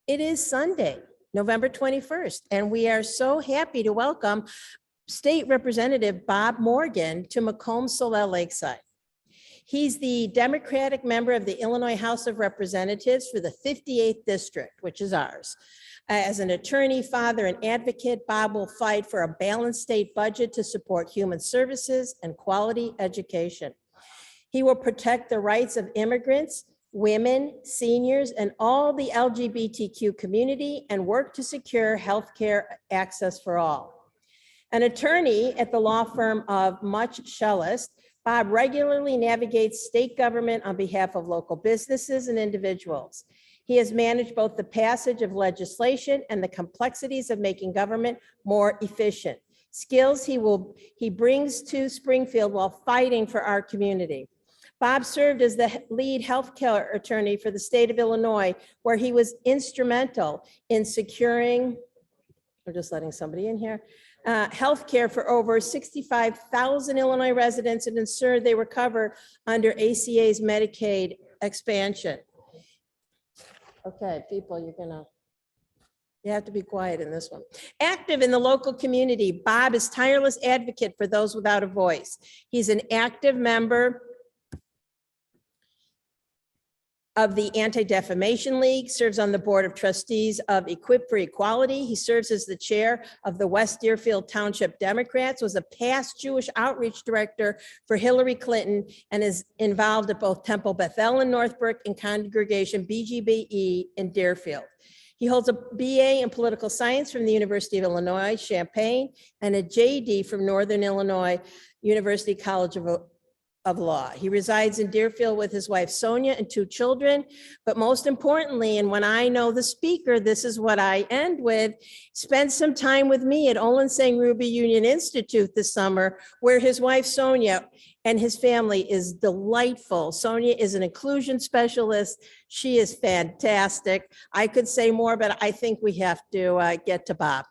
It is Sunday, November 21st, and we are so happy to welcome State Representative Bob Morgan to Makom, Solel, Lakeside. He's the Democratic member of the Illinois House of Representatives for the 58th District, which is ours. As an attorney, father, and advocate, Bob will fight for a balanced state budget to support human services and quality education. He will protect the rights of immigrants, women, seniors, and all the LGBTQ community and work to secure healthcare access for all. An attorney at the law firm of Much Shellist, Bob regularly navigates state government on behalf of local businesses and individuals. He has managed both the passage of legislation and the complexities of making government more efficient, skills he brings to Springfield while fighting for our community. Bob served as the lead healthcare attorney for the state of Illinois, where he was instrumental in securing, we're just letting somebody in here, healthcare for over 65,000 Illinois residents and ensured they were covered under ACA's Medicaid expansion. Okay, people, you have to be quiet in this one. Active in the local community, Bob is tireless advocate for those without a voice. He's an active member of the Anti-Defamation League, serves on the Board of Trustees of Equip for Equality. He serves as the chair of the West Deerfield Township Democrats, was a past Jewish outreach director for Hillary Clinton, and is involved at both Temple Bethel in Northbrook and Congregation BGBE in Deerfield. He holds a BA in political science from the University of Illinois, Champaign, and a JD from Northern Illinois University College of Law. He resides in Deerfield with his wife Sonia and 2 children, but most importantly, and when I know the speaker, this is what I end with, spent some time with me at Olin Sang Ruby Union Institute this summer, where his wife Sonia and his family is delightful. Sonia is an inclusion specialist. She is fantastic. I could say more, but I think we have to get to Bob.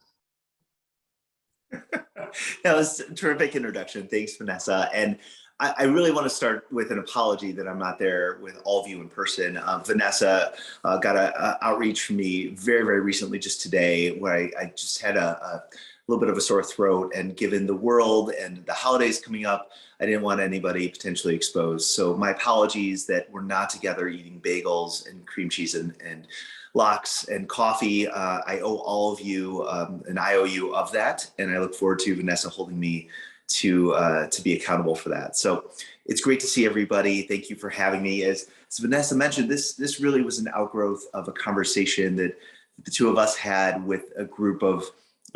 That was a terrific introduction. Thanks, Vanessa. And I really want to start with an apology that I'm not there with all of you in person. Vanessa got an outreach from me very, very recently, just today, where I just had a little bit of a sore throat. And given the world and the holidays coming up, I didn't want anybody potentially exposed. So my apologies that we're not together eating bagels and cream cheese and lox and coffee. I owe all of you an IOU of that. And I look forward to Vanessa holding me to be accountable for that. So it's great to see everybody. Thank you for having me. As Vanessa mentioned, this really was an outgrowth of a conversation that the two of us had with a group of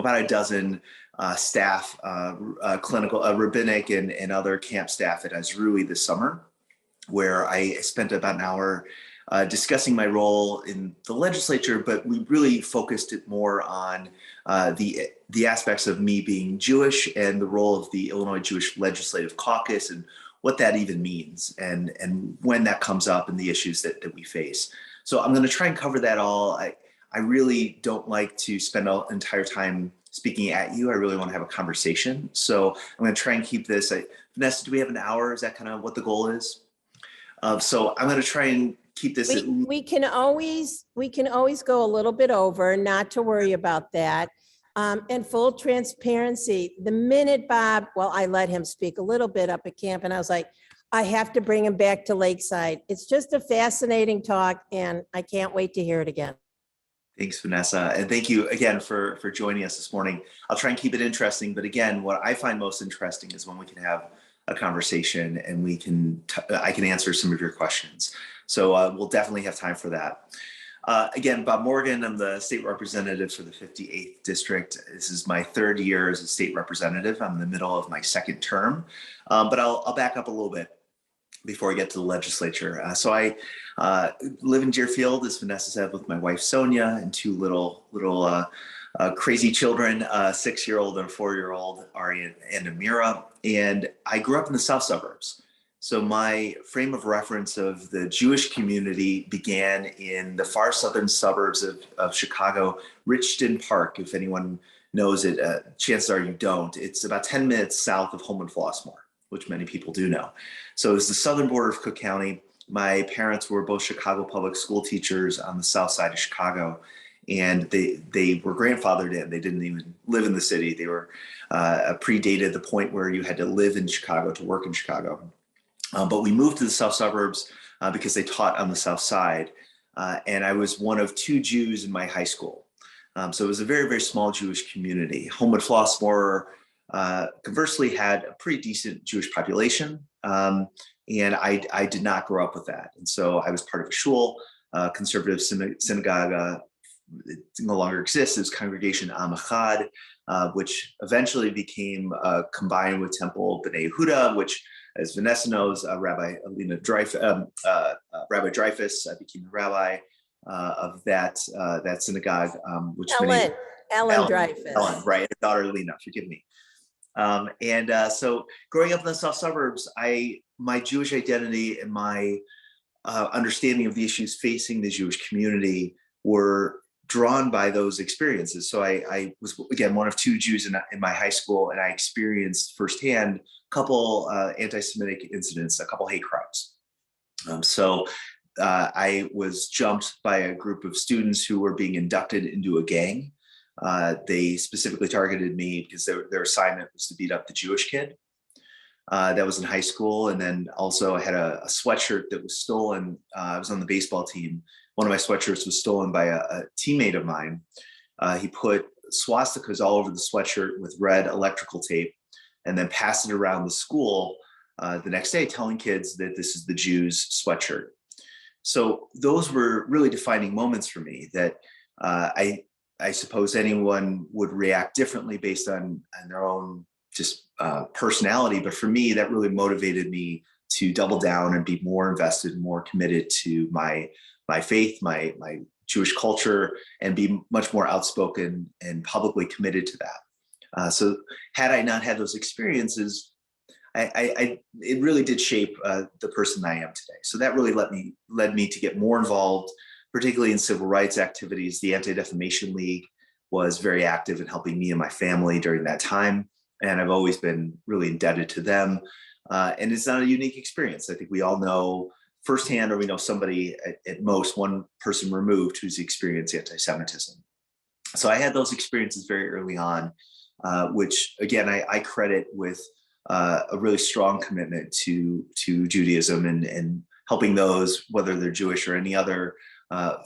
about a dozen staff, clinical, rabbinic and other camp staff at Azrui this summer, where I spent about an hour discussing my role in the legislature, but we really focused it more on the aspects of me being Jewish and the role of the Illinois Jewish Legislative Caucus and what that even means and when that comes up and the issues that we face. So I'm going to try and cover that all. I really don't like to spend an entire time speaking at you. I really want to have a conversation. So I'm going to try and keep this. Vanessa, do we have an hour? Is that kind of what the goal is? So I'm going to try and keep this. We can always go a little bit over, not to worry about that. And full transparency, the minute Bob, well, I let him speak a little bit up at camp and I was like, I have to bring him back to Lakeside. It's just a fascinating talk and I can't wait to hear it again. Thanks, Vanessa. And thank you again for joining us this morning. I'll try and keep it interesting, but again, what I find most interesting is when we can have a conversation and I can answer some of your questions. So we'll definitely have time for that. Again, Bob Morgan, I'm the state representative for the 58th District. This is my 3rd year as a state representative. I'm in the middle of my 2nd term, but I'll back up a little bit before I get to the legislature. So I live in Deerfield, as Vanessa said, with my wife Sonia and 2 little crazy children, 6-year-old and 4-year-old, Ari and Amira. And I grew up in the south suburbs. So my frame of reference of the Jewish community began in the far southern suburbs of Chicago, Richton Park. If anyone knows it, chances are you don't. It's about 10 minutes south of Holman Flossmoor, which many people do know. So it's the southern border of Cook County. my parents were both Chicago public school teachers on the south side of Chicago, and they were grandfathered in. They didn't even live in the city. They were predated the point where you had to live in Chicago to work in Chicago. But we moved to the south suburbs because they taught on the south side. And I was one of 2 Jews in my high school. So it was a very, very small Jewish community. Homewood Flossmoor conversely had a pretty decent Jewish population. And I did not grow up with that. And so I was part of a shul, conservative synagogue. It no longer exists. It was Congregation Am Echad, which eventually became combined with Temple B'nai Yehuda, which, as Vanessa knows, Rabbi Dreyfus became the rabbi of that synagogue. Which Ellen Dreyfus. Ellen, right? Her daughter Lena, forgive me. So growing up in the south suburbs, my Jewish identity and my understanding of the issues facing the Jewish community were drawn by those experiences. So I was, again, one of 2 Jews in my high school, and I experienced firsthand a couple anti-Semitic incidents, a couple hate crimes. I was jumped by a group of students who were being inducted into a gang. They specifically targeted me because their assignment was to beat up the Jewish kid. That was in high school. And then also I had a sweatshirt that was stolen. I was on the baseball team. One of my sweatshirts was stolen by a teammate of mine. He put swastikas all over the sweatshirt with red electrical tape and then passed it around the school the next day, telling kids that this is the Jews' sweatshirt. So those were really defining moments for me that I suppose anyone would react differently based on their own just personality. But for me, that really motivated me to double down and be more invested, more committed to my faith, my Jewish culture, and be much more outspoken and publicly committed to that. So had I not had those experiences, it really did shape the person I am today. So that really led me to get more involved, particularly in civil rights activities. The Anti-Defamation League was very active in helping me and my family during that time. And I've always been really indebted to them. And it's not a unique experience. I think we all know firsthand, or we know somebody at most one person removed who's experienced anti-Semitism. So I had those experiences very early on, which again, I credit with a really strong commitment to Judaism and helping those, whether they're Jewish or any other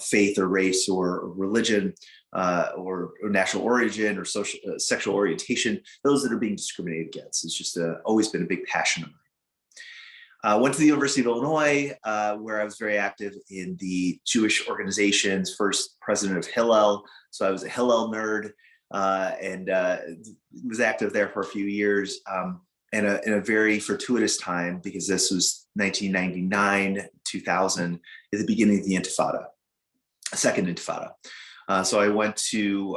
faith or race or religion or national origin or sexual orientation, those that are being discriminated against. It's just always been a big passion of mine. Went to the University of Illinois, where I was very active in the Jewish organizations, first president of Hillel. So I was a Hillel nerd and was active there for a few years. In a very fortuitous time, because this was 1999, 2000, at the beginning of the Intifada, second Intifada. So I went to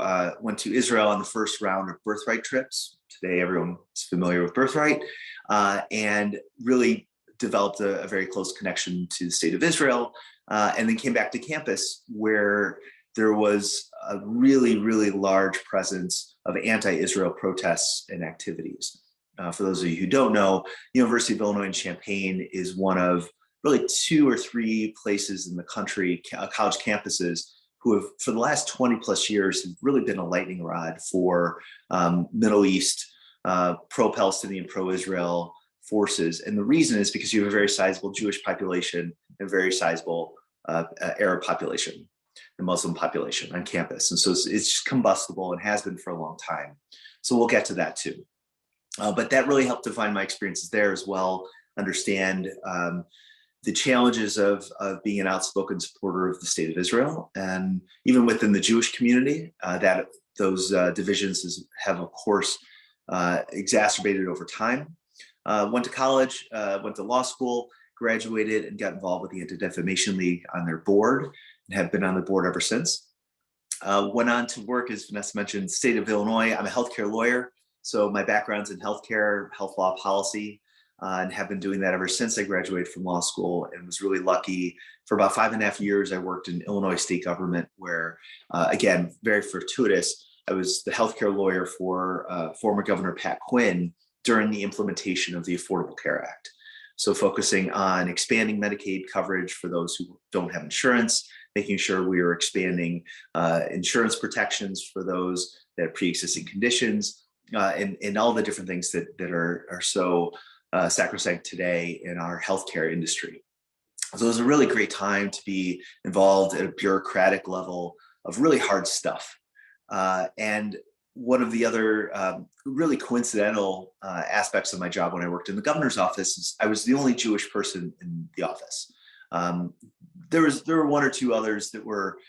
Israel on the first round of birthright trips. Today, everyone is familiar with birthright, and really developed a very close connection to the state of Israel, and then came back to campus where there was a really, really large presence of anti-Israel protests and activities. For those of you who don't know, University of Illinois in Champaign is one of really 2 or 3 places in the country, college campuses, who have, for the last 20 plus years, have really been a lightning rod for Middle East, pro-Palestinian, pro-Israel forces. And the reason is because you have a very sizable Jewish population and a very sizable Arab population, the Muslim population on campus. And so it's just combustible and has been for a long time. So we'll get to that too. But that really helped define my experiences there as well, understand the challenges of being an outspoken supporter of the state of Israel. And even within the Jewish community, that those divisions have, of course, exacerbated over time. Went to college, went to law school, graduated, and got involved with the Anti-Defamation League on their board, and have been on the board ever since. Went on to work, as Vanessa mentioned, state of Illinois. I'm a healthcare lawyer. So my background's in healthcare, health law policy, and have been doing that ever since I graduated from law school, and was really lucky. For about 5.5 years, I worked in Illinois state government where, again, very fortuitous, I was the healthcare lawyer for former Governor Pat Quinn during the implementation of the Affordable Care Act. So focusing on expanding Medicaid coverage for those who don't have insurance, making sure we are expanding insurance protections for those that have pre-existing conditions, and all the different things that are so sacrosanct today in our healthcare industry. So it was a really great time to be involved at a bureaucratic level of really hard stuff. And one of the other really coincidental aspects of my job when I worked in the governor's office is I was the only Jewish person in the office. There were one or two others that were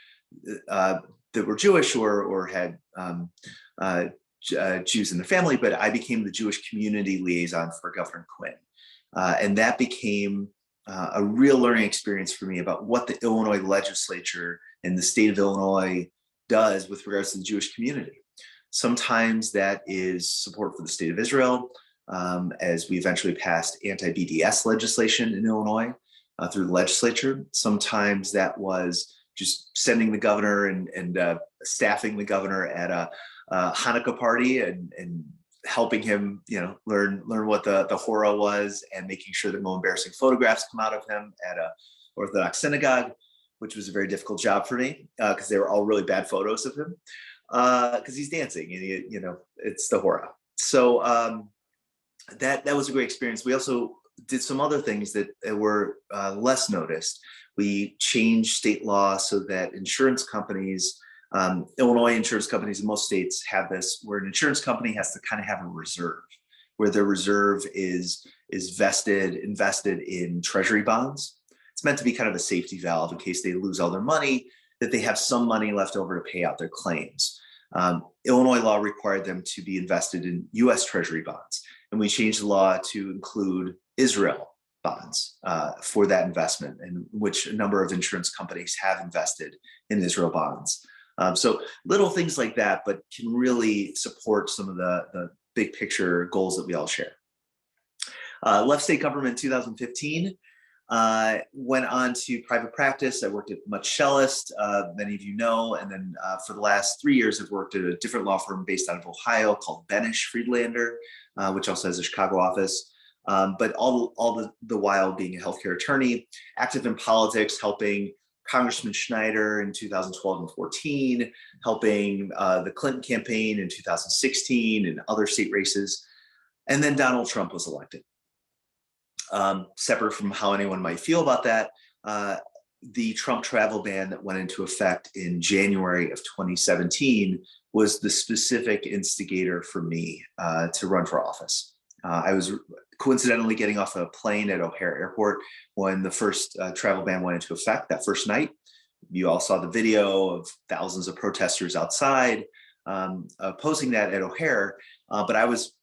Jewish or had Jews in the family, but I became the Jewish community liaison for Governor Quinn, and that became a real learning experience for me about what the Illinois legislature and the state of Illinois does with regards to the Jewish community. Sometimes that is support for the state of Israel, as we eventually passed anti-BDS legislation in Illinois through the legislature. Sometimes that was just sending the governor and staffing the governor at a Hanukkah party and helping him, learn what the horror was, and making sure that no embarrassing photographs come out of him at a Orthodox synagogue, which was a very difficult job for me because they were all really bad photos of him because he's dancing and it's the horror. So that was a great experience. We also did some other things that were less noticed. We changed state law so that insurance companies, Illinois insurance companies in most states have this, where an insurance company has to kind of have a reserve, where their reserve is invested in treasury bonds. It's meant to be kind of a safety valve in case they lose all their money, that they have some money left over to pay out their claims. Illinois law required them to be invested in US treasury bonds, and we changed the law to include Israel bonds for that investment, in which a number of insurance companies have invested in Israel bonds. So little things like that, but can really support some of the big picture goals that we all share. Left state government in 2015, went on to private practice. I worked at Much Shellist, many of you know, and then for the last 3 years, I've worked at a different law firm based out of Ohio called Benish Friedlander, which also has a Chicago office. But all the while being a healthcare attorney, active in politics, helping Congressman Schneider in 2012 and 14, helping the Clinton campaign in 2016 and other state races. And then Donald Trump was elected. Separate from how anyone might feel about that, the Trump travel ban that went into effect in January of 2017 was the specific instigator for me to run for office. I was coincidentally getting off a plane at O'Hare Airport when the first travel ban went into effect that first night. You all saw the video of thousands of protesters outside opposing that at O'Hare. But I was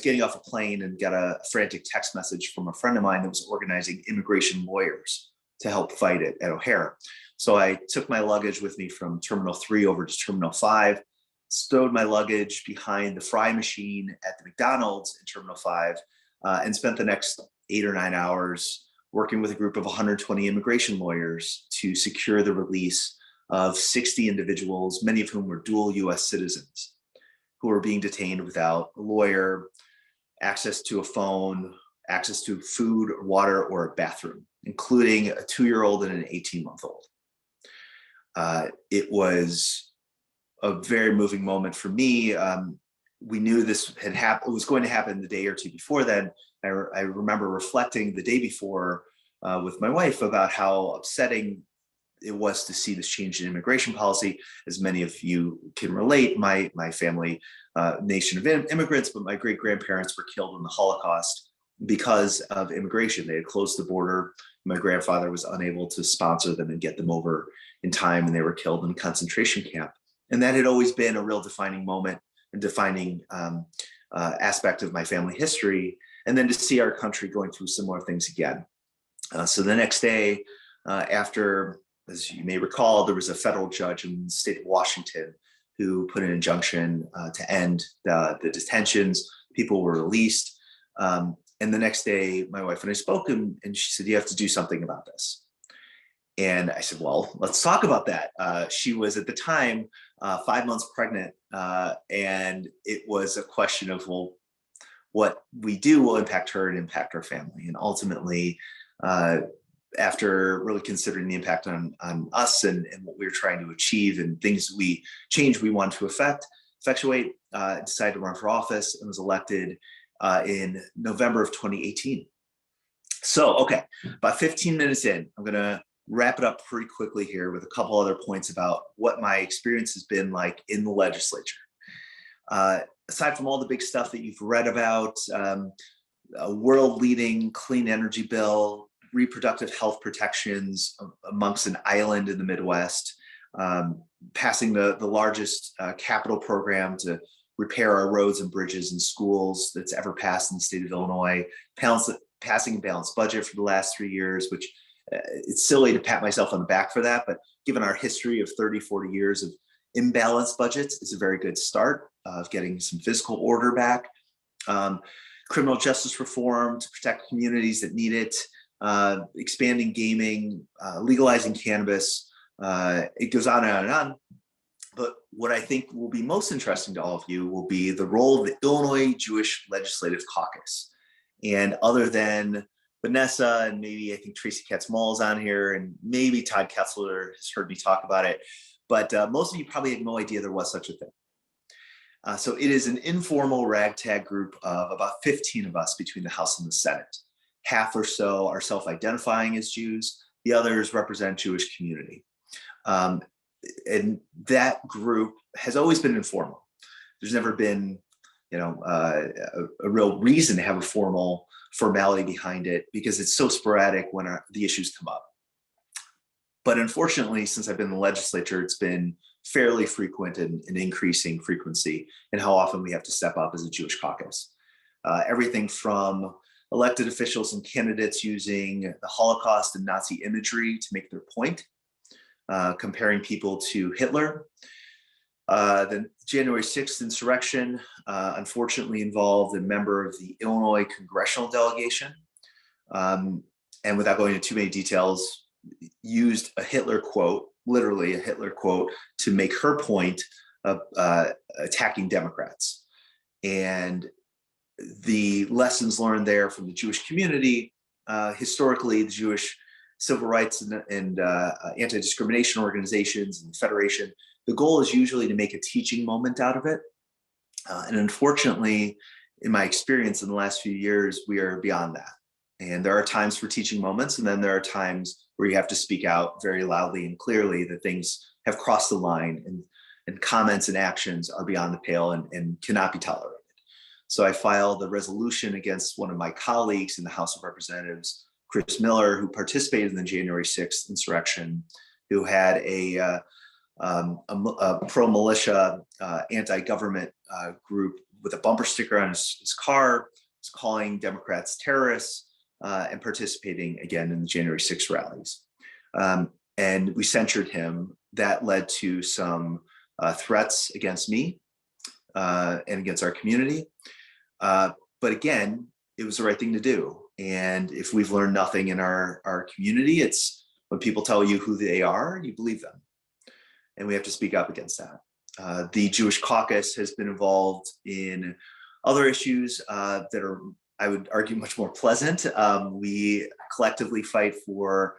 getting off a plane and got a frantic text message from a friend of mine that was organizing immigration lawyers to help fight it at O'Hare. So I took my luggage with me from Terminal 3 over to Terminal 5, stowed my luggage behind the fry machine at the McDonald's in Terminal 5, and spent the next 8 or 9 hours working with a group of 120 immigration lawyers to secure the release of 60 individuals, many of whom were dual US citizens, who were being detained without a lawyer, access to a phone, access to food, or water, or a bathroom, including a 2-year-old and an 18-month-old. It was a very moving moment for me. We knew this had happened; it was going to happen the day or two before then. I remember reflecting the day before with my wife about how upsetting it was to see this change in immigration policy. As many of you can relate, my family, nation of immigrants, but my great-grandparents were killed in the Holocaust because of immigration. They had closed the border. My grandfather was unable to sponsor them and get them over in time, and they were killed in a concentration camp. And that had always been a real defining moment and defining aspect of my family history. And then to see our country going through similar things again. So the next day, after, as you may recall, there was a federal judge in the state of Washington who put an injunction to end the detentions. People were released. And the next day, my wife and I spoke, and she said, "You have to do something about this." And I said, "Well, let's talk about that." She was at the time 5 months pregnant, and it was a question of, well, what we do will impact her and impact our family. And ultimately, after really considering the impact on us and what we were trying to achieve and things we want to effectuate, decided to run for office and was elected in November of 2018. So, okay, about 15 minutes in, I'm going to wrap it up pretty quickly here with a couple other points about what my experience has been like in the legislature. Aside from all the big stuff that you've read about, a world-leading clean energy bill, reproductive health protections amongst an island in the Midwest, passing the largest capital program to repair our roads and bridges and schools that's ever passed in the state of Illinois, passing a balanced budget for the last 3 years, which it's silly to pat myself on the back for that, but given our history of 30, 40 years of imbalanced budgets, it's a very good start of getting some fiscal order back. Criminal justice reform to protect communities that need it, expanding gaming, legalizing cannabis. It goes on and on and on. But what I think will be most interesting to all of you will be the role of the Illinois Jewish Legislative Caucus. And other than Vanessa and maybe I think Tracy Katz-Mall is on here and maybe Todd Ketzler has heard me talk about it, but most of you probably had no idea there was such a thing. So it is an informal ragtag group of about 15 of us between the House and the Senate. Half or so are self-identifying as Jews. The others represent Jewish community. And that group has always been informal. There's never been, a real reason to have a formality behind it because it's so sporadic when the issues come up. But unfortunately, since I've been in the legislature, it's been fairly frequent and increasing frequency in how often we have to step up as a Jewish caucus. Everything from elected officials and candidates using the Holocaust and Nazi imagery to make their point, comparing people to Hitler. The January 6th insurrection unfortunately involved a member of the Illinois congressional delegation. And without going into too many details, used a Hitler quote, literally a Hitler quote, to make her point of attacking Democrats. And the lessons learned there from the Jewish community, historically, the Jewish civil rights and anti-discrimination organizations and the Federation, the goal is usually to make a teaching moment out of it. And unfortunately, in my experience in the last few years, we are beyond that. And there are times for teaching moments, and then there are times where you have to speak out very loudly and clearly that things have crossed the line and comments and actions are beyond the pale and cannot be tolerated. So I filed a resolution against one of my colleagues in the House of Representatives, Chris Miller, who participated in the January 6th insurrection, who had a pro-militia, anti-government group with a bumper sticker on his car, was calling Democrats terrorists, and participating again in the January 6th rallies. And we censured him. That led to some threats against me and against our community. But again, it was the right thing to do. And if we've learned nothing in our community, it's when people tell you who they are, you believe them. And we have to speak up against that. The Jewish Caucus has been involved in other issues that are, I would argue, much more pleasant. We collectively fight for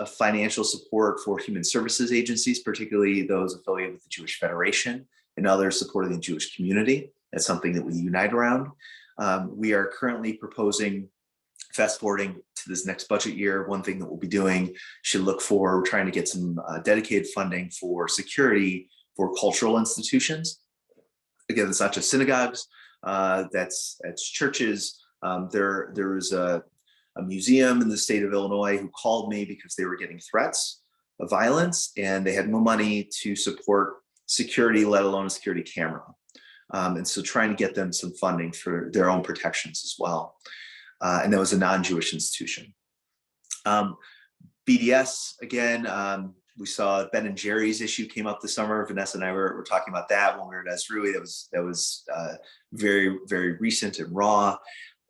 financial support for human services agencies, particularly those affiliated with the Jewish Federation and others supporting the Jewish community. That's something that we unite around. We are currently proposing, fast forwarding to this next budget year, one thing that we'll be doing, we're trying to get some dedicated funding for security for cultural institutions. Again, it's not just synagogues, that's churches. There was a museum in the state of Illinois who called me because they were getting threats of violence and they had no money to support security, let alone a security camera. And so trying to get them some funding for their own protections as well. And that was a non-Jewish institution. BDS, again, we saw Ben and Jerry's issue came up this summer. Vanessa and I were talking about that when we were at Esrui. That was very, very recent and raw.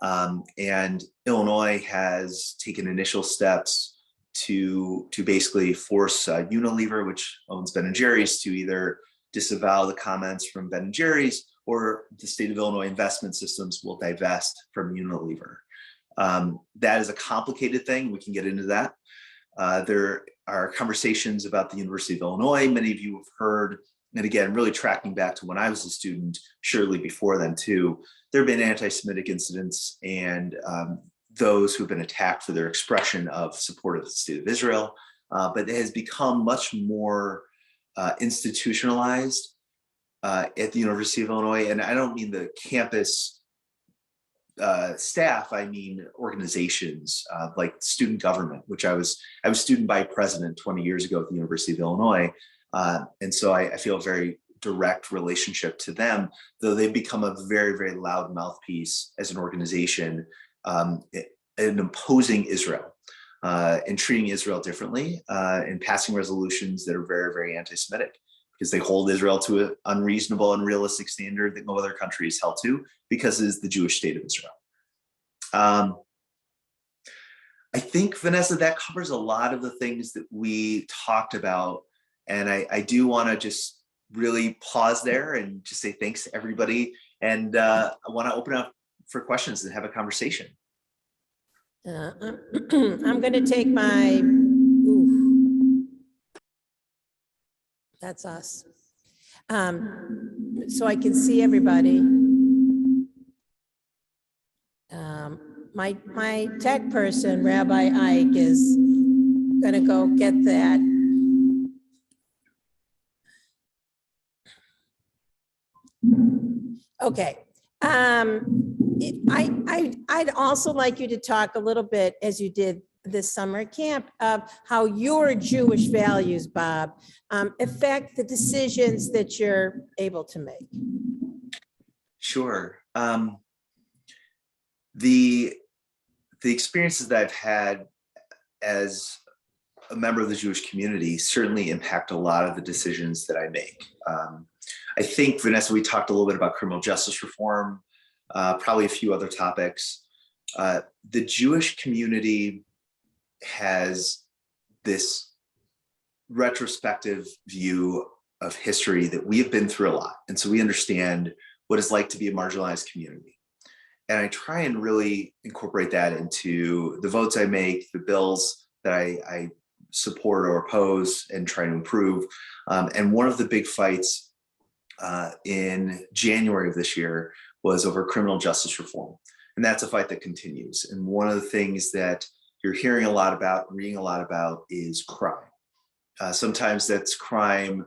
And Illinois has taken initial steps to basically force Unilever, which owns Ben and Jerry's, to either disavow the comments from Ben and Jerry's or the state of Illinois investment systems will divest from Unilever. That is a complicated thing. We can get into that. There are conversations about the University of Illinois. Many of you have heard, and again, really tracking back to when I was a student, surely before then too, there have been anti-Semitic incidents and those who've been attacked for their expression of support of the state of Israel. But it has become much more institutionalized at the University of Illinois. And I don't mean the campus staff, I mean organizations like student government, which I was student body president 20 years ago at the University of Illinois. And so I feel a very direct relationship to them, though they've become a very, very loud mouthpiece as an organization in opposing Israel and treating Israel differently and passing resolutions that are very, very anti-Semitic, because they hold Israel to an unreasonable, unrealistic standard that no other country is held to, because it is the Jewish state of Israel. I think, Vanessa, that covers a lot of the things that we talked about. And I do want to just really pause there and just say thanks to everybody. And I want to open up for questions and have a conversation. I'm going to take my, that's us. So I can see everybody. My tech person, Rabbi Ike, is going to go get that. Okay. I'd also like you to talk a little bit, as you did this summer camp, of how your Jewish values, Bob, affect the decisions that you're able to make. Sure. The experiences that I've had as a member of the Jewish community certainly impact a lot of the decisions that I make. I think, Vanessa, we talked a little bit about criminal justice reform, probably a few other topics. The Jewish community has this retrospective view of history that we have been through a lot. And so we understand what it's like to be a marginalized community. And I try and really incorporate that into the votes I make, the bills that I support or oppose and try to improve. And one of the big fights in January of this year was over criminal justice reform. And that's a fight that continues. And one of the things that you're hearing a lot about, reading a lot about, is crime. Sometimes that's crime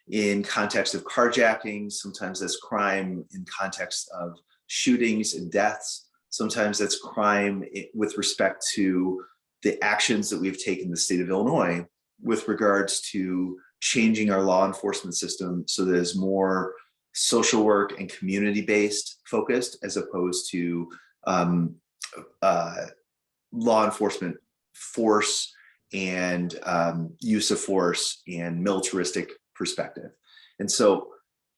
in context of carjacking. Sometimes that's crime in context of shootings and deaths. Sometimes that's crime with respect to the actions that we've taken in the state of Illinois with regards to changing our law enforcement system so that it's more social work and community-based focused, as opposed to law enforcement force and use of force and militaristic perspective. And so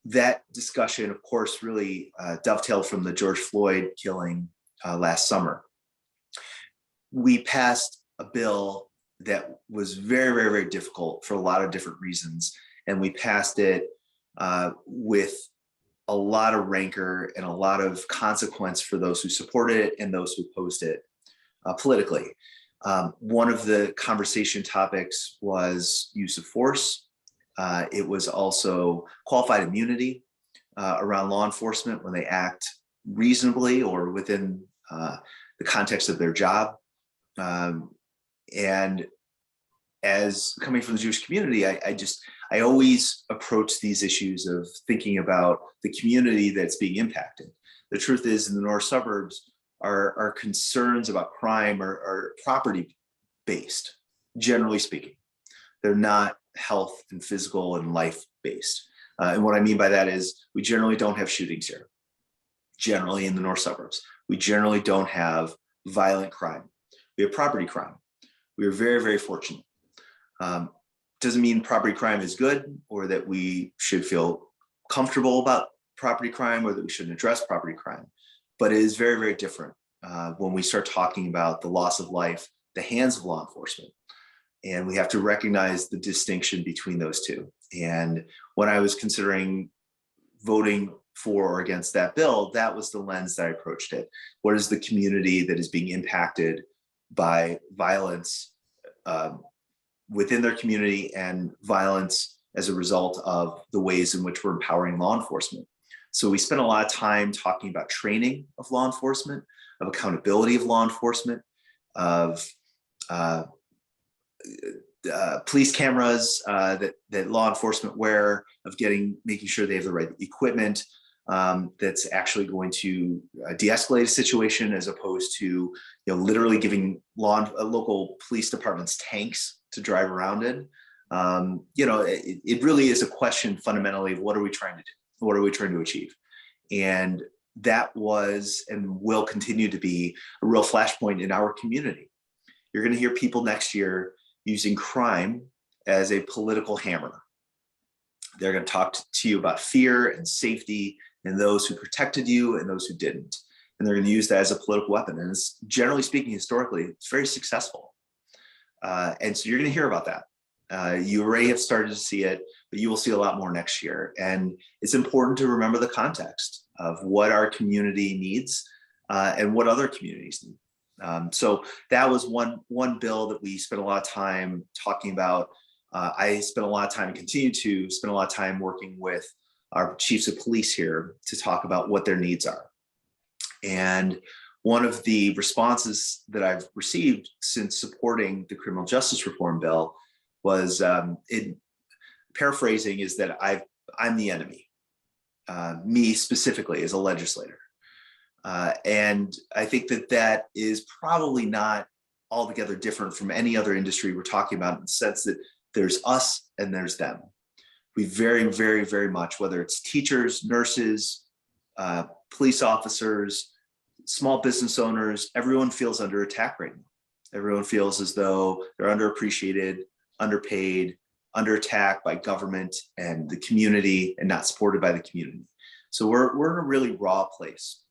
that discussion, of course, really dovetailed from the George Floyd killing last summer. We passed a bill that was very, very, very difficult for a lot of different reasons. And we passed it with a lot of rancor and a lot of consequence for those who supported it and those who opposed it politically. One of the conversation topics was use of force. It was also qualified immunity around law enforcement when they act reasonably or within the context of their job. And as coming from the Jewish community, I always approach these issues of thinking about the community that's being impacted. The truth is, in the north suburbs, our concerns about crime are property-based, generally speaking. They're not health and physical and life-based. And what I mean by that is we generally don't have shootings here, generally in the north suburbs. We generally don't have violent crime. We have property crime. We are very, very fortunate. Doesn't mean property crime is good or that we should feel comfortable about property crime or that we shouldn't address property crime, but it is very, very different when we start talking about the loss of life, the hands of law enforcement. And we have to recognize the distinction between those two. And when I was considering voting for or against that bill, that was the lens that I approached it. What is the community that is being impacted by violence within their community and violence as a result of the ways in which we're empowering law enforcement? So we spent a lot of time talking about training of law enforcement, of accountability of law enforcement, of police cameras that law enforcement wear, of making sure they have the right equipment that's actually going to de-escalate a situation, as opposed to literally giving local police departments tanks to drive around in. It really is a question fundamentally of what are we trying to do? What are we trying to achieve? And that was and will continue to be a real flashpoint in our community. You're going to hear people next year using crime as a political hammer. They're going to talk to you about fear and safety and those who protected you and those who didn't. And they're going to use that as a political weapon. And it's, generally speaking, historically, it's very successful. And so you're going to hear about that. You already have started to see it, but you will see a lot more next year. And it's important to remember the context of what our community needs and what other communities need. So that was one bill that we spent a lot of time talking about. I spent a lot of time and continue to spend a lot of time working with our chiefs of police here to talk about what their needs are. And one of the responses that I've received since supporting the criminal justice reform bill was, paraphrasing, is that I'm the enemy, me specifically as a legislator. And I think that is probably not altogether different from any other industry we're talking about, in the sense that there's us and there's them. We very, very, very much, whether it's teachers, nurses, police officers, small business owners, everyone feels under attack right now. Everyone feels as though they're underappreciated, underpaid, under attack by government and the community, and not supported by the community. So we're in a really raw place.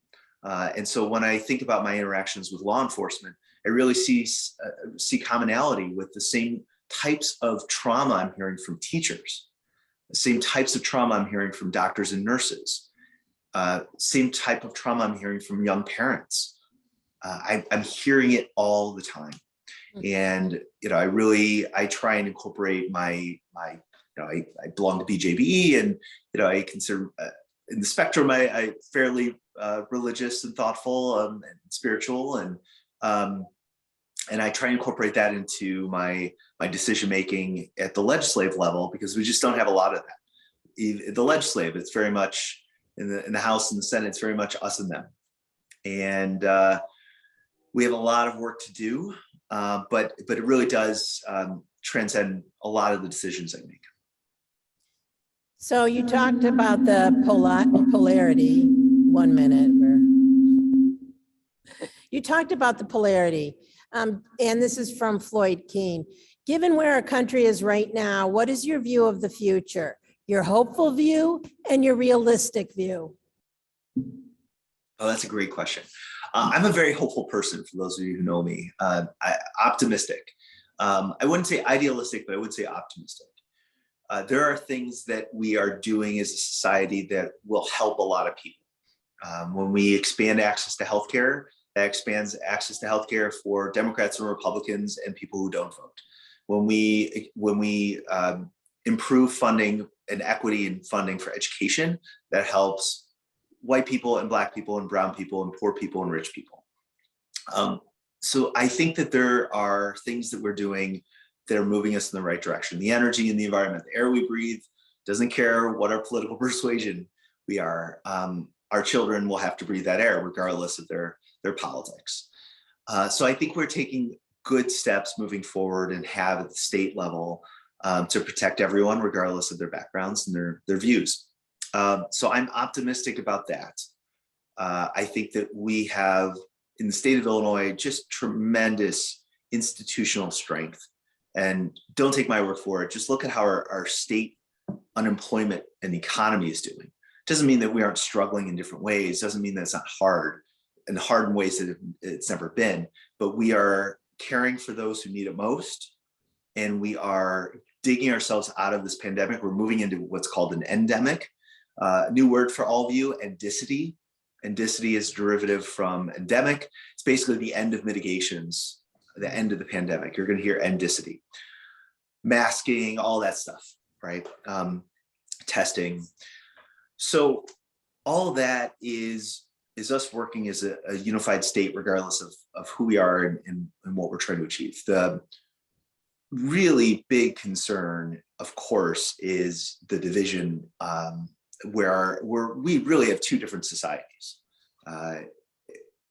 And so when I think about my interactions with law enforcement, I really see commonality with the same types of trauma I'm hearing from teachers, the same types of trauma I'm hearing from doctors and nurses, same type of trauma I'm hearing from young parents. I'm hearing it all the time. And, I try and incorporate I belong to BJBE, and, I consider in the spectrum, I fairly religious and thoughtful and spiritual. And I try and incorporate that into my decision-making at the legislative level, because we just don't have a lot of that. The legislative, it's very much in the House and the Senate, it's very much us and them. And we have a lot of work to do, but it really does transcend a lot of the decisions I make. So you talked about the polarity. 1 minute. You talked about the polarity, and this is from Floyd Keene. Given where our country is right now, what is your view of the future? Your hopeful view and your realistic view? Oh, that's a great question. I'm a very hopeful person, for those of you who know me. Optimistic. I wouldn't say idealistic, but I would say optimistic. There are things that we are doing as a society that will help a lot of people. When we expand access to healthcare, that expands access to healthcare for Democrats and Republicans and people who don't vote. When we improve funding and equity in funding for education, that helps white people and Black people and brown people and poor people and rich people. So I think that there are things that we're doing that are moving us in the right direction. The energy and the environment, the air we breathe, doesn't care what our political persuasion we are. Our children will have to breathe that air regardless of their politics. So I think we're taking good steps moving forward and have at the state level to protect everyone regardless of their backgrounds and their views. So I'm optimistic about that. I think that we have in the state of Illinois just tremendous institutional strength. And don't take my word for it. Just look at how our state unemployment and economy is doing. Doesn't mean that we aren't struggling in different ways. Doesn't mean that it's not hard and hard in ways that it's never been. But we are caring for those who need it most. And we are digging ourselves out of this pandemic. We're moving into what's called an endemic. New word for all of you, endicity. Endicity is derivative from endemic. It's basically the end of mitigations, the end of the pandemic. You're going to hear endicity, masking, all that stuff, right? Testing. So all that is us working as a unified state, regardless of who we are and what we're trying to achieve. The really big concern, of course, is the division where we really have two different societies.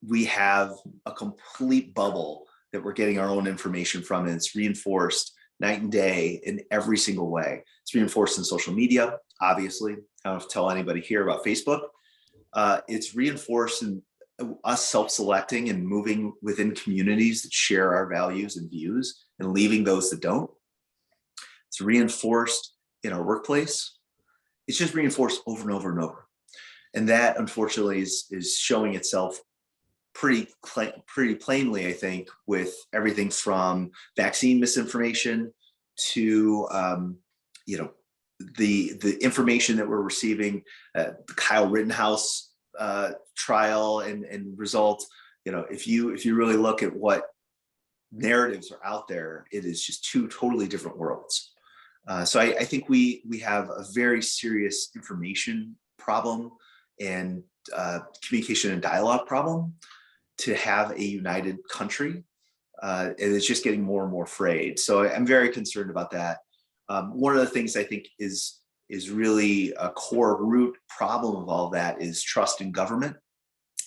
We have a complete bubble that we're getting our own information from, and it's reinforced night and day in every single way. It's reinforced in social media, obviously. I don't have to tell anybody here about Facebook. It's reinforced in us self-selecting and moving within communities that share our values and views and leaving those that don't. It's reinforced in our workplace. It's just reinforced over and over and over. And that, unfortunately, is showing itself pretty plainly, I think, with everything from vaccine misinformation to, the information that we're receiving, the Kyle Rittenhouse trial and result. If you really look at what narratives are out there, it is just two totally different worlds. So I think we have a very serious information problem and communication and dialogue problem to have a united country. And it's just getting more and more frayed. So I'm very concerned about that. One of the things I think is really a core root problem of all of that is trust in government,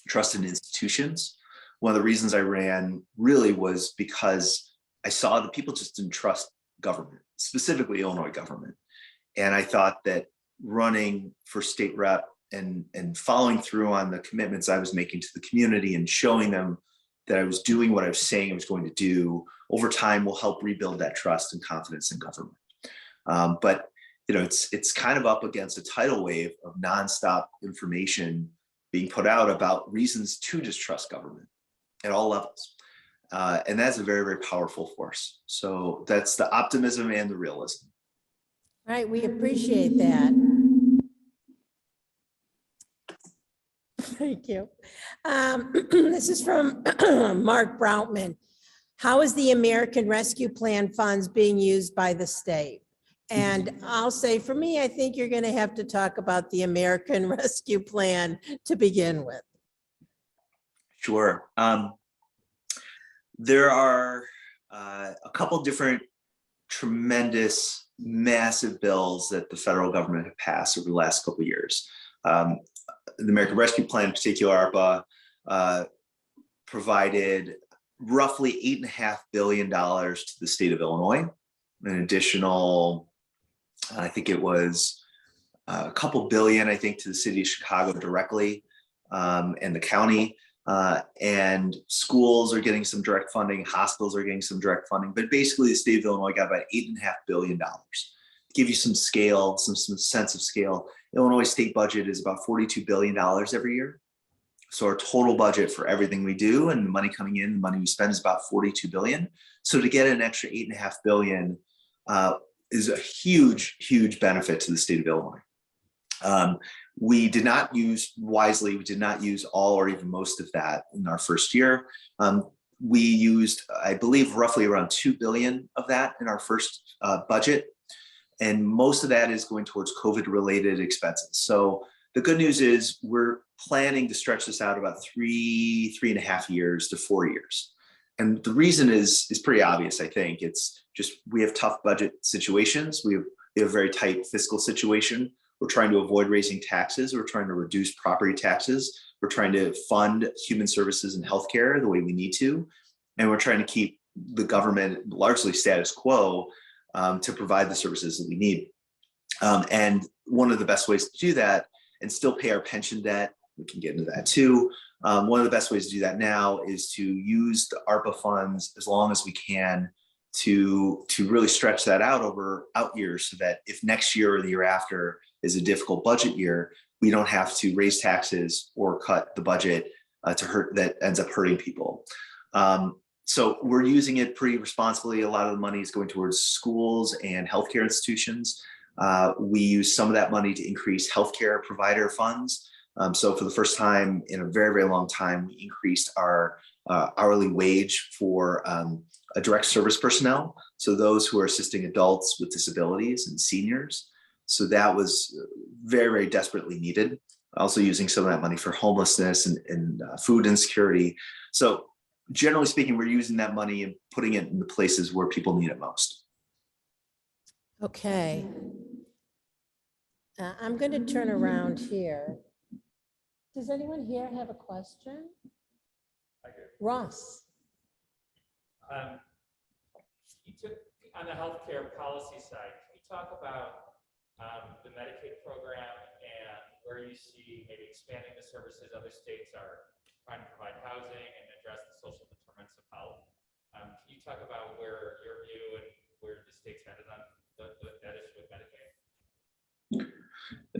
trust in institutions. One of the reasons I ran really was because I saw that people just didn't trust government, specifically Illinois government. And I thought that running for state rep and following through on the commitments I was making to the community and showing them that I was doing what I was saying I was going to do over time will help rebuild that trust and confidence in government. But it's kind of up against a tidal wave of nonstop information being put out about reasons to distrust government at all levels. And that's a very, very powerful force. So that's the optimism and the realism. All right, we appreciate that. Thank you. This is from Mark Broutman. How is the American Rescue Plan funds being used by the state? And I'll say, for me, I think you're going to have to talk about the American Rescue Plan to begin with. Sure. There are a couple different tremendous, massive bills that the federal government have passed over the last couple of years. The American Rescue Plan, in particular, ARPA, provided roughly $8.5 billion to the state of Illinois, an additional, I think it was a couple billion, I think, to the city of Chicago directly, and the county. And schools are getting some direct funding, hospitals are getting some direct funding, but basically the state of Illinois got about $8.5 billion. To give you some scale, some sense of scale, Illinois state budget is about $42 billion every year. So our total budget for everything we do and the money coming in, the money we spend is about $42 billion. So to get an extra $8.5 billion is a huge, huge benefit to the state of Illinois. We did not use wisely, we did not use all or even most of that in our first year. We used, I believe, roughly around $2 billion of that in our first budget. And most of that is going towards COVID-related expenses. So the good news is we're planning to stretch this out about 3.5 years to 4 years. And the reason is pretty obvious, I think. It's just we have tough budget situations. We have a very tight fiscal situation. We're trying to avoid raising taxes. We're trying to reduce property taxes. We're trying to fund human services and healthcare the way we need to. And we're trying to keep the government largely status quo to provide the services that we need. And one of the best ways to do that and still pay our pension debt, we can get into that too. One of the best ways to do that now is to use the ARPA funds as long as we can to really stretch that out over out years so that if next year or the year after is a difficult budget year, we don't have to raise taxes or cut the budget that ends up hurting people. So we're using it pretty responsibly. A lot of the money is going towards schools and healthcare institutions. We use some of that money to increase healthcare provider funds. So for the first time in a very, very long time, we increased our hourly wage for a direct service personnel. So those who are assisting adults with disabilities and seniors. So that was very, very desperately needed. Also using some of that money for homelessness and food insecurity. So generally speaking, we're using that money and putting it in the places where people need it most. Okay. I'm going to turn around here. Does anyone here have a question? I do. Ross. You took on the healthcare policy side, can you talk about the Medicaid program and where you see maybe expanding the services? Other states are trying to provide housing and address the social determinants of health. Can you talk about where your view and where the state's headed on that issue with Medicaid?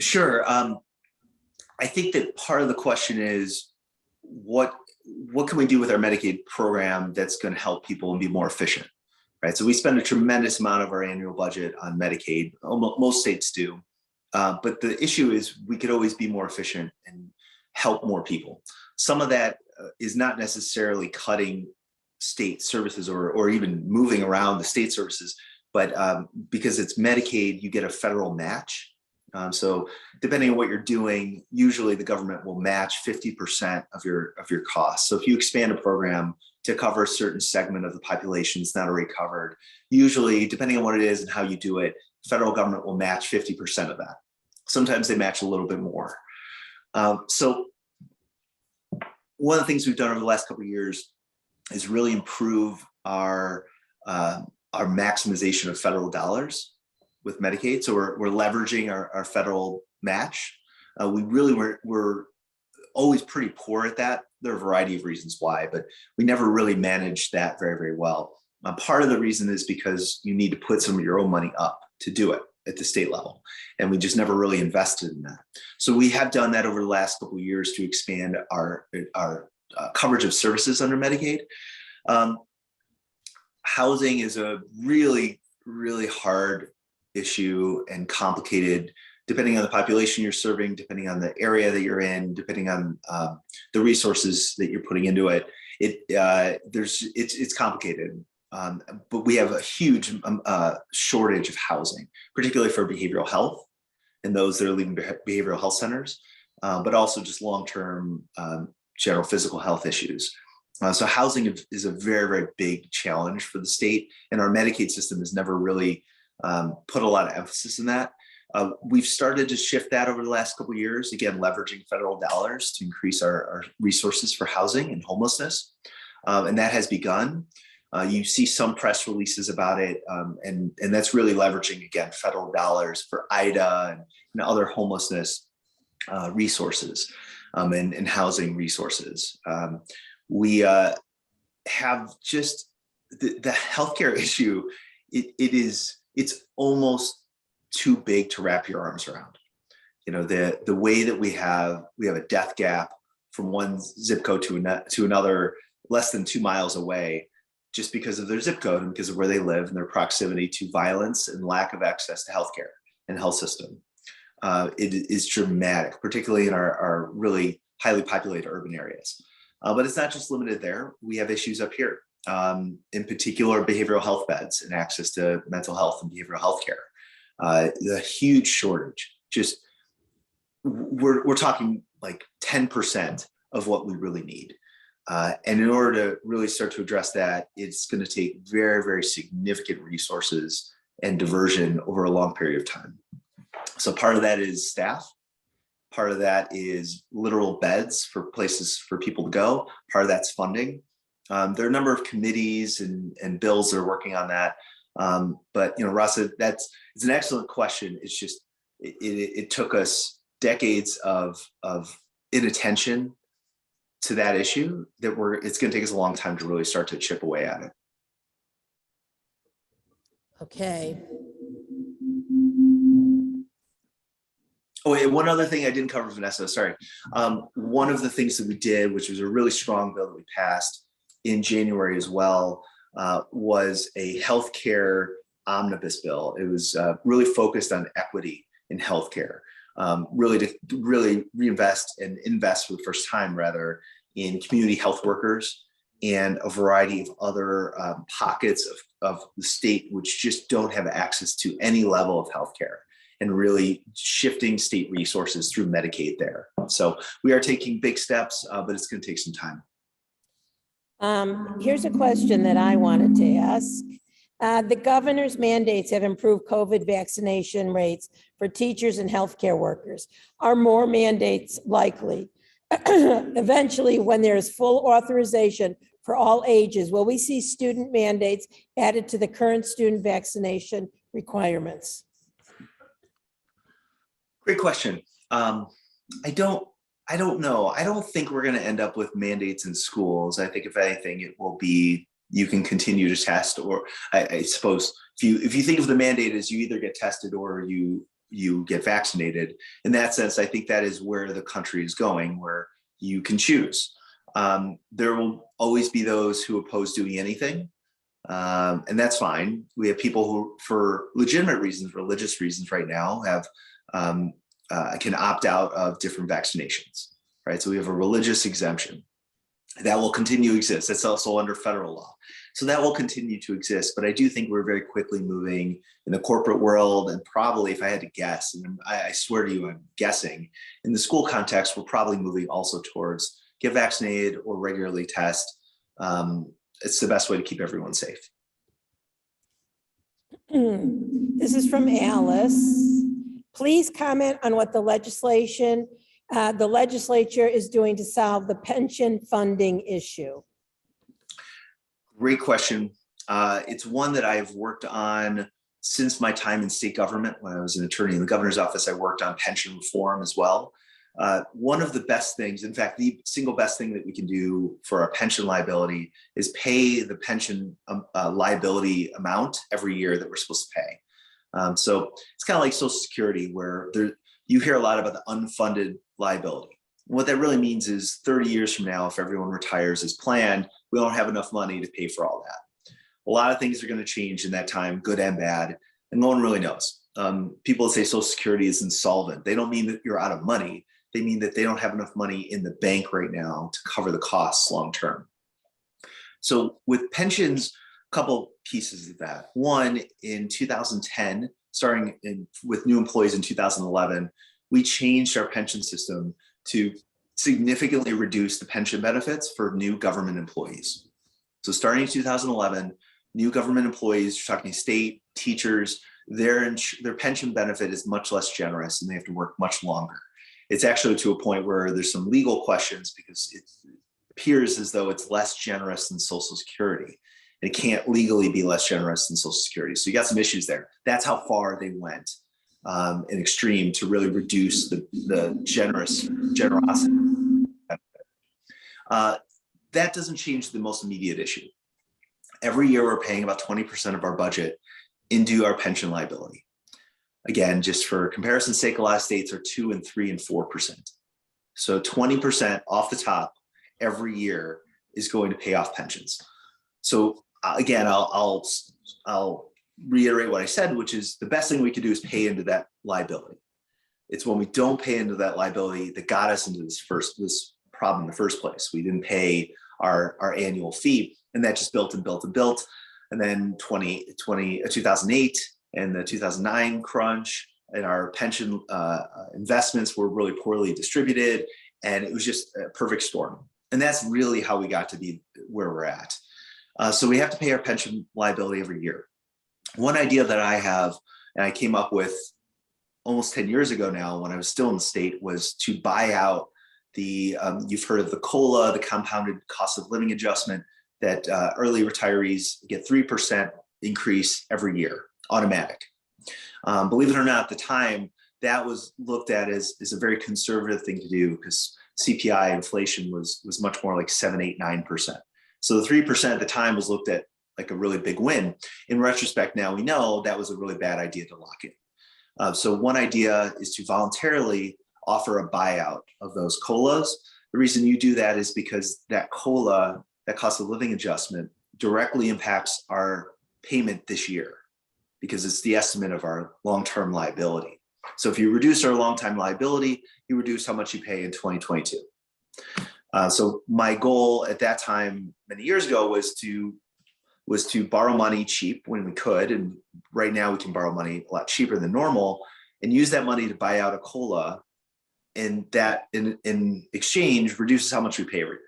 Sure. I think that part of the question is what can we do with our Medicaid program that's going to help people and be more efficient, right? So we spend a tremendous amount of our annual budget on Medicaid. Most states do. But the issue is we could always be more efficient and help more people. Some of that is not necessarily cutting state services or even moving around the state services, but because it's Medicaid, you get a federal match. So depending on what you're doing, usually the government will match 50% of your costs. So if you expand a program to cover a certain segment of the population that's not already covered, usually depending on what it is and how you do it, the federal government will match 50% of that. Sometimes they match a little bit more. So one of the things we've done over the last couple of years is really improve our maximization of federal dollars with Medicaid. So we're leveraging our federal match. We really were always pretty poor at that. There are a variety of reasons why, but we never really managed that very, very well. Part of the reason is because you need to put some of your own money up to do it at the state level. And we just never really invested in that. So we have done that over the last couple of years to expand our coverage of services under Medicaid. Housing is a really, really hard issue and complicated, depending on the population you're serving, depending on the area that you're in, depending on the resources that you're putting into it. It's complicated, but we have a huge shortage of housing, particularly for behavioral health and those that are leaving behavioral health centers, but also just long-term general physical health issues. So housing is a very, very big challenge for the state, and our Medicaid system has never really put a lot of emphasis in that. We've started to shift that over the last couple of years, again, leveraging federal dollars to increase our resources for housing and homelessness. And that has begun. You see some press releases about it, and that's really leveraging, again, federal dollars for IDA and other homelessness resources and housing resources. We have just the healthcare issue. It's almost too big to wrap your arms around. You know, the way that we have a death gap from one zip code to another less than 2 miles away, just because of their zip code and because of where they live and their proximity to violence and lack of access to healthcare and health system. It is dramatic, particularly in our really highly populated urban areas. But it's not just limited there. We have issues up here. In particular, behavioral health beds and access to mental health and behavioral health care. The huge shortage. Just we're talking like 10% of what we really need. And in order to really start to address that, it's going to take very, very significant resources and diversion over a long period of time. So part of that is staff. Part of that is literal beds for places for people to go. Part of that's funding. There are a number of committees and bills that are working on that. But you know, Rasa, it's an excellent question. It's just it took us decades of inattention to that issue that it's going to take us a long time to really start to chip away at it. Okay. Oh, and one other thing I didn't cover, Vanessa, sorry. One of the things that we did, which was a really strong bill that we passed in January as well, was a healthcare omnibus bill. It was really focused on equity in healthcare, really to really reinvest and invest for the first time, rather, in community health workers and a variety of other pockets of the state which just don't have access to any level of healthcare, and really shifting state resources through Medicaid there. So we are taking big steps, but it's going to take some time. Here's a question that I wanted to ask. The governor's mandates have improved COVID vaccination rates for teachers and healthcare workers. Are more mandates likely? Eventually, when there is full authorization for all ages, will we see student mandates added to the current student vaccination requirements? Great question. I don't know. I don't think we're going to end up with mandates in schools. I think if anything, it will be, you can continue to test, or I suppose if you think of the mandate as you either get tested or you get vaccinated, in that sense, I think that is where the country is going, where you can choose. There will always be those who oppose doing anything, and that's fine. We have people who, for legitimate reasons, religious reasons right now, have can opt out of different vaccinations, right? So we have a religious exemption that will continue to exist. That's also under federal law. So that will continue to exist. But I do think we're very quickly moving in the corporate world, and probably, if I had to guess, and I swear to you, I'm guessing, in the school context, we're probably moving also towards get vaccinated or regularly test. It's the best way to keep everyone safe. This is from Alice. Please comment on what the legislature is doing to solve the pension funding issue. Great question. It's one that I've worked on since my time in state government. When I was an attorney in the governor's office, I worked on pension reform as well. One of the best things, in fact, the single best thing that we can do for our pension liability is pay the pension liability amount every year that we're supposed to pay. So it's kind of like Social Security, where you hear a lot about the unfunded liability. What that really means is 30 years from now, if everyone retires as planned, we don't have enough money to pay for all that. A lot of things are going to change in that time, good and bad, and no one really knows. People say Social Security is insolvent. They don't mean that you're out of money. They mean that they don't have enough money in the bank right now to cover the costs long term. So with pensions, a couple pieces of that. One, in 2010, starting with new employees in 2011, we changed our pension system to significantly reduce the pension benefits for new government employees. So starting in 2011, new government employees, you're talking state, teachers, their pension benefit is much less generous, and they have to work much longer. It's actually to a point where there's some legal questions, because it appears as though it's less generous than Social Security. It can't legally be less generous than Social Security. So you got some issues there. That's how far they went in extreme to really reduce the generosity. That doesn't change the most immediate issue. Every year we're paying about 20% of our budget into our pension liability. Again, just for comparison's sake, a lot of states are 2% and 3% and 4%. So 20% off the top every year is going to pay off pensions. So again, I'll reiterate what I said, which is the best thing we can do is pay into that liability. It's when we don't pay into that liability that got us into this problem in the first place. We didn't pay our annual fee, and that just built and built and built. And then 2008 and the 2009 crunch, and our pension investments were really poorly distributed, and it was just a perfect storm. And that's really how we got to be where we're at. So we have to pay our pension liability every year. One idea that I have, and I came up with almost 10 years ago now when I was still in the state, was to buy out the, you've heard of the COLA, the compounded cost of living adjustment, that early retirees get 3% increase every year, automatic. Believe it or not, at the time, that was looked at as a very conservative thing to do, because CPI inflation was much more like 7, 8, 9%. So the 3% at the time was looked at like a really big win. In retrospect, now we know that was a really bad idea to lock in. So one idea is to voluntarily offer a buyout of those COLAs. The reason you do that is because that COLA, that cost of living adjustment, directly impacts our payment this year. because it's the estimate of our long-term liability. So if you reduce our long-term liability, you reduce how much you pay in 2022. So my goal at that time, many years ago, was to borrow money cheap when we could. And right now we can borrow money a lot cheaper than normal and use that money to buy out a COLA. And that in exchange reduces how much we pay every year.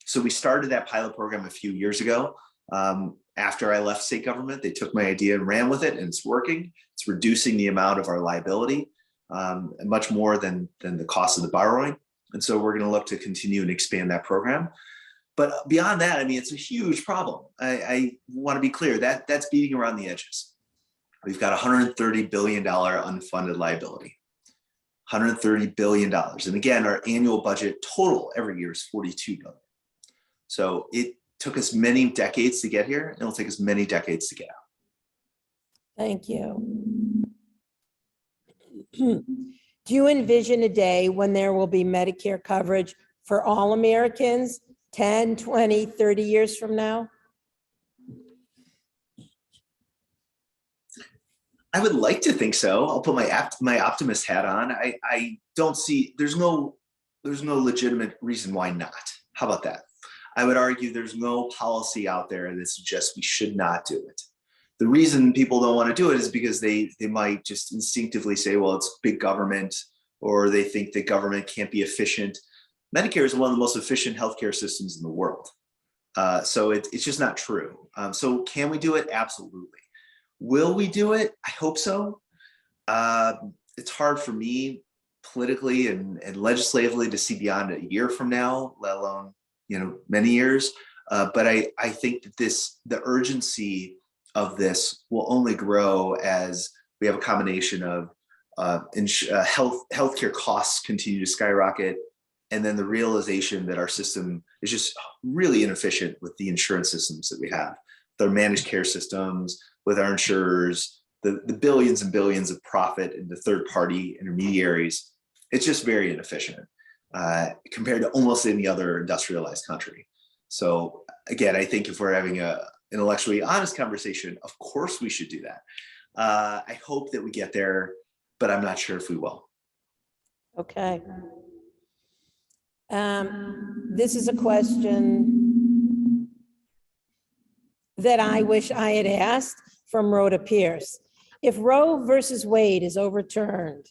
So we started that pilot program a few years ago. After I left state government, they took my idea and ran with it, and it's working. It's reducing the amount of our liability much more than the cost of the borrowing. And so we're going to look to continue and expand that program. But beyond that, I mean, it's a huge problem. I want to be clear that that's beating around the edges. We've got $130 billion unfunded liability. $130 billion. And again, our annual budget total every year is $42 billion. So it took us many decades to get here, and it'll take us many decades to get out. Thank you. Do you envision a day when there will be Medicare coverage for all Americans 10, 20, 30 years from now? I would like to think so. I'll put my optimist hat on. I don't see, there's no legitimate reason why not. How about that? I would argue there's no policy out there that suggests we should not do it. The reason people don't want to do it is because they might just instinctively say, well, it's big government, or they think that government can't be efficient. Medicare is one of the most efficient healthcare systems in the world. So it's just not true. So can we do it? Absolutely. Will we do it? I hope so. It's hard for me politically and legislatively to see beyond a year from now, let alone, many years. But I think that the urgency of this will only grow as we have a combination of healthcare costs continue to skyrocket, and then the realization that our system is just really inefficient with the insurance systems that we have, with our managed care systems, with our insurers, the billions and billions of profit into third-party intermediaries. It's just very inefficient compared to almost any other industrialized country. So again, I think if we're having an intellectually honest conversation, of course we should do that. I hope that we get there, but I'm not sure if we will. Okay. This is a question that I wish I had asked from Rhoda Pierce. If Roe versus Wade is overturned,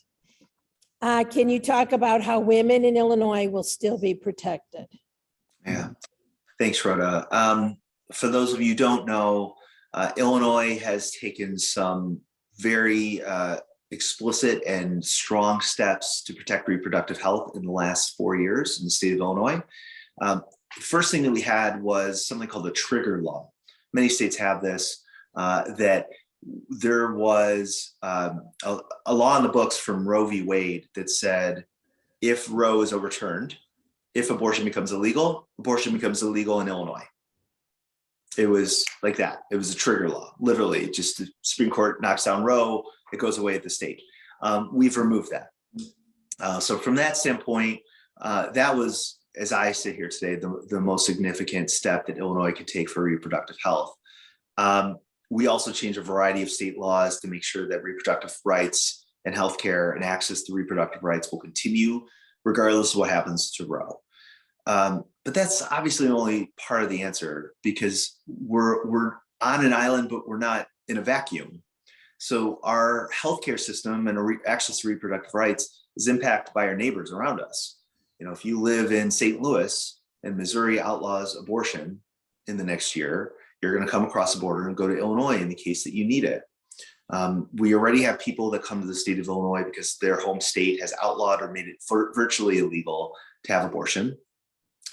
can you talk about how women in Illinois will still be protected? Yeah, thanks, Rhoda. For those of you who don't know, Illinois has taken some very explicit and strong steps to protect reproductive health in the last 4 years in the state of Illinois. The first thing that we had was something called the trigger law. Many states have this, that there was a law in the books from Roe v. Wade that said, if Roe is overturned, if abortion becomes illegal in Illinois. It was like that. It was a trigger law, literally. Just the Supreme Court knocks down Roe, it goes away at the state. We've removed that. So from that standpoint, that was, as I sit here today, the most significant step that Illinois could take for reproductive health. We also changed a variety of state laws to make sure that reproductive rights and healthcare and access to reproductive rights will continue, regardless of what happens to Roe. But that's obviously only part of the answer, because we're on an island, but we're not in a vacuum. So our healthcare system and our access to reproductive rights is impacted by our neighbors around us. If you live in St. Louis and Missouri outlaws abortion in the next year, you're going to come across the border and go to Illinois in the case that you need it. We already have people that come to the state of Illinois because their home state has outlawed or made it virtually illegal to have abortion.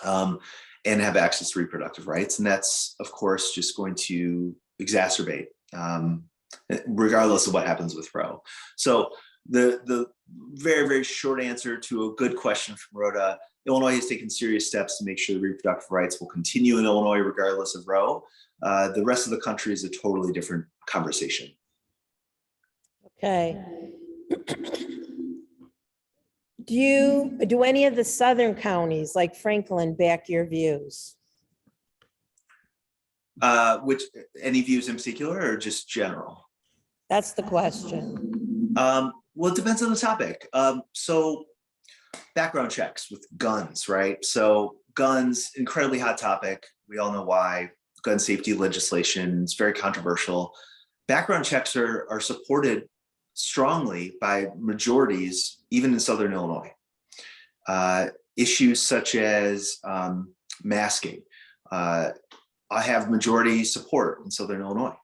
And have access to reproductive rights. And that's, of course, just going to exacerbate, regardless of what happens with Roe. So the very, very short answer to a good question from Rhoda, Illinois has taken serious steps to make sure the reproductive rights will continue in Illinois, regardless of Roe. The rest of the country is a totally different conversation. Okay. Do any of the southern counties like Franklin back your views? Any views in particular or just general? That's the question. Well, it depends on the topic. So background checks with guns, right? So guns, incredibly hot topic. We all know why. Gun safety legislation is very controversial. Background checks are supported strongly by majorities, even in Southern Illinois. Issues such as masking, I have majority support in Southern Illinois.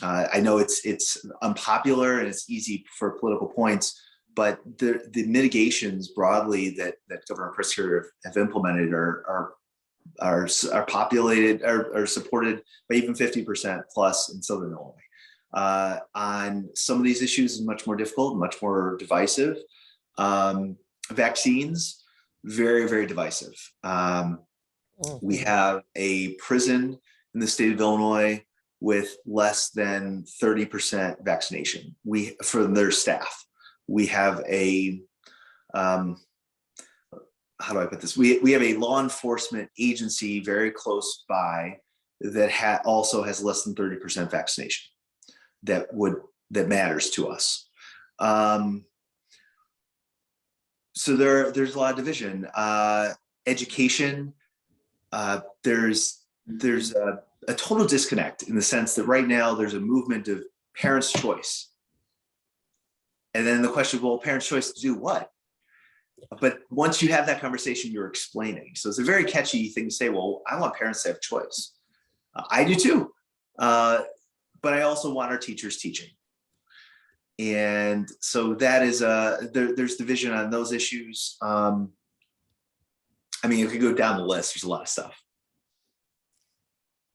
I know it's unpopular and it's easy for political points, but the mitigations broadly that Governor Pritzker have implemented are populated are supported by even 50% plus in Southern Illinois. On some of these issues is much more difficult, much more divisive. Vaccines, very, very divisive. We have a prison in the state of Illinois with less than 30% vaccination for their staff. We have a, how do I put this? We have a law enforcement agency very close by that also has less than 30% vaccination that matters to us. So there's a lot of division. Education, there's a total disconnect in the sense that right now there's a movement of parents' choice. And then the question, well, parents' choice to do what? But once you have that conversation, you're explaining. So it's a very catchy thing to say, well, I want parents to have choice. I do too. But I also want our teachers teaching. And so that is there's division on those issues. I mean, if you go down the list, there's a lot of stuff.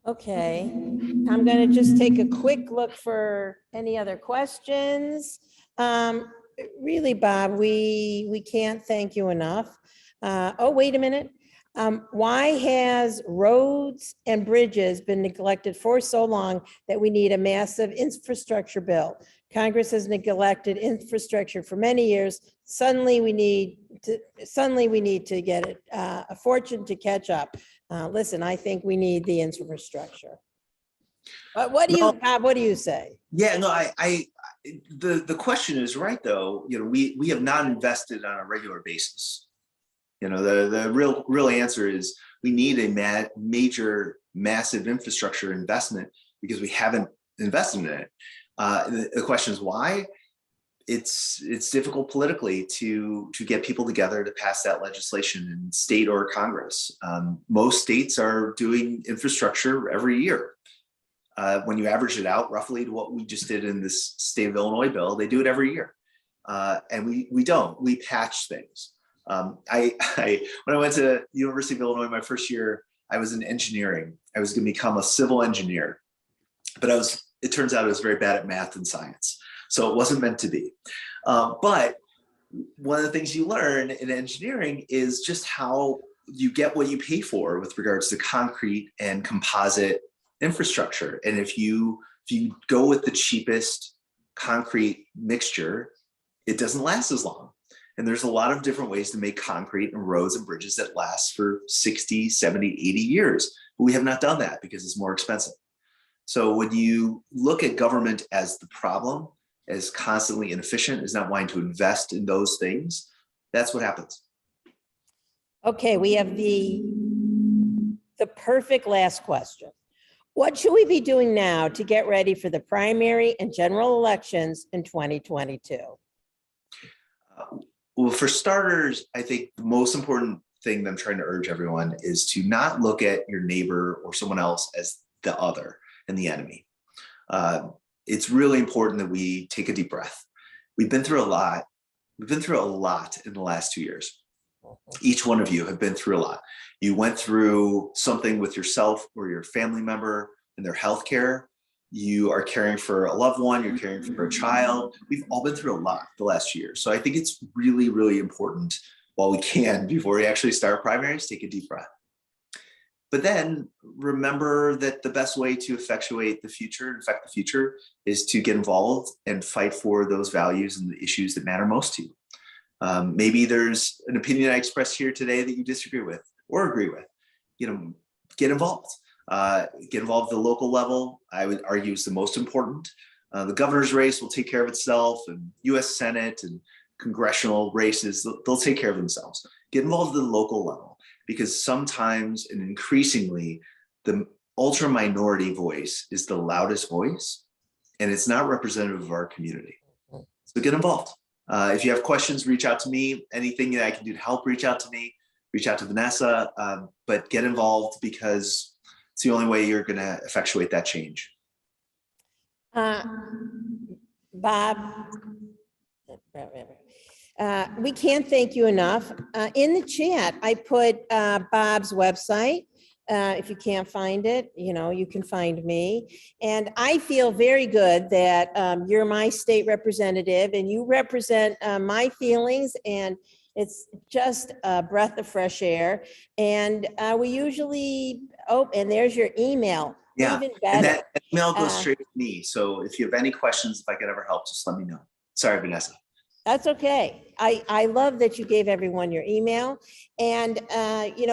Okay, I'm going to just take a quick look for any other questions. Really, Bob, we can't thank you enough. Oh, wait a minute. Why has roads and bridges been neglected for so long that we need a massive infrastructure bill? Congress has neglected infrastructure for many years. Suddenly we need to get it, a fortune to catch up. Listen, I think we need the infrastructure. But what do you, Bob, what do you say? Yeah, no, the question is right though. You know, we have not invested on a regular basis. You know, the real answer is we need a major, massive infrastructure investment because we haven't invested in it. The question is why? It's difficult politically to get people together to pass that legislation in state or Congress. Most states are doing infrastructure every year. When you average it out roughly to what we just did in this state of Illinois bill, they do it every year. And we don't, we patch things. When I went to University of Illinois my first year, I was in engineering. I was going to become a civil engineer, but it turns out I was very bad at math and science. So it wasn't meant to be. But one of the things you learn in engineering is just how you get what you pay for with regards to concrete and composite infrastructure. And if you go with the cheapest concrete mixture, it doesn't last as long. And there's a lot of different ways to make concrete and roads and bridges that last for 60, 70, 80 years. But we have not done that because it's more expensive. So when you look at government as the problem, as constantly inefficient, as not wanting to invest in those things, that's what happens. Okay, we have the perfect last question. What should we be doing now to get ready for the primary and general elections in 2022? Well, for starters, I think the most important thing that I'm trying to urge everyone is to not look at your neighbor or someone else as the other and the enemy. It's really important that we take a deep breath. We've been through a lot. We've been through a lot in the last 2 years. Each one of you have been through a lot. You went through something with yourself or your family member and their health care. You are caring for a loved one, you're caring for a child. We've all been through a lot the last year. So I think it's really, really important while we can, before we actually start primaries, take a deep breath. But then remember that the best way to affect the future, is to get involved and fight for those values and the issues that matter most to you. Maybe there's an opinion I expressed here today that you disagree with or agree with. Get involved. Get involved at the local level. I would argue is the most important. The governor's race will take care of itself, and US Senate and congressional races, they'll take care of themselves. Get involved at the local level, because sometimes and increasingly, the ultra minority voice is the loudest voice, and it's not representative of our community. So get involved. If you have questions, reach out to me. Anything that I can do to help, reach out to me, reach out to Vanessa, but get involved, because it's the only way you're going to effectuate that change. Bob, we can't thank you enough. In the chat, I put Bob's website. If you can't find it, you can find me. And I feel very good that you're my state representative and you represent my feelings, and it's just a breath of fresh air. And we usually, and there's your email. Yeah, Even and better. that email goes straight to me. So if you have any questions, if I could ever help, just let me know. Sorry, Vanessa. That's okay. I love that you gave everyone your email. And,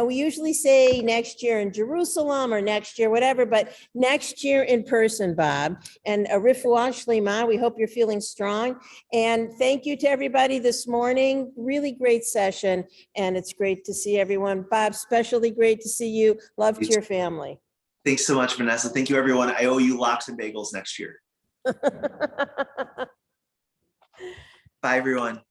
we usually say next year in Jerusalem or next year, whatever, but next year in person, Bob. And a refuah shlema, we hope you're feeling strong. And thank you to everybody this morning. Really great session. And it's great to see everyone. Bob, especially great to see you. Love to your family. Thanks so much, Vanessa. Thank you, everyone. I owe you lox and bagels next year. Bye, everyone.